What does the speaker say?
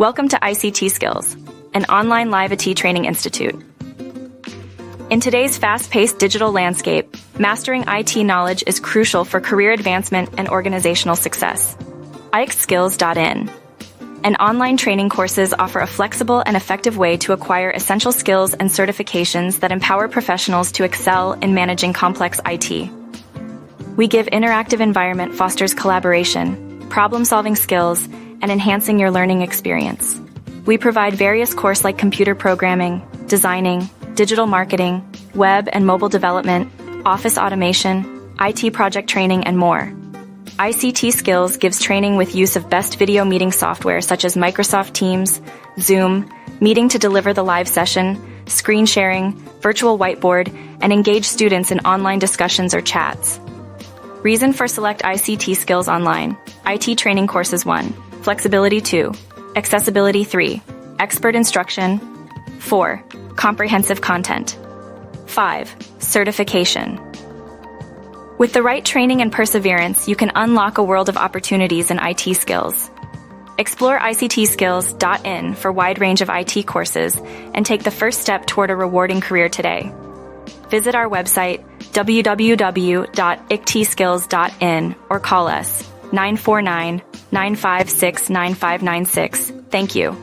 Welcome to ICT Skills, an online live IT training institute. In today's fast-paced digital landscape, mastering IT knowledge is crucial for career advancement and organizational success. ICTskills.in and online training courses offer a flexible and effective way to acquire essential skills and certifications that empower professionals to excel in managing complex IT. We give interactive environment fosters collaboration, problem-solving skills, and enhancing your learning experience. We provide various courses like computer programming, designing, digital marketing, web and mobile development, office automation, IT project training, and more. ICT Skills gives training with use of best video meeting software such as Microsoft Teams, Zoom, Meeting to deliver the live session, screen sharing, virtual whiteboard, and engage students in online discussions or chats. Reason for select ICT Skills Online. IT Training Courses 1. Flexibility 2. Accessibility 3. Expert instruction 4. Comprehensive content 5. Certification. With the right training and perseverance, you can unlock a world of opportunities in IT skills. Explore ICTskills.in for a wide range of IT courses and take the first step toward a rewarding career today. Visit our website www.ictskills.in or call us 949-956-9596. Thank you.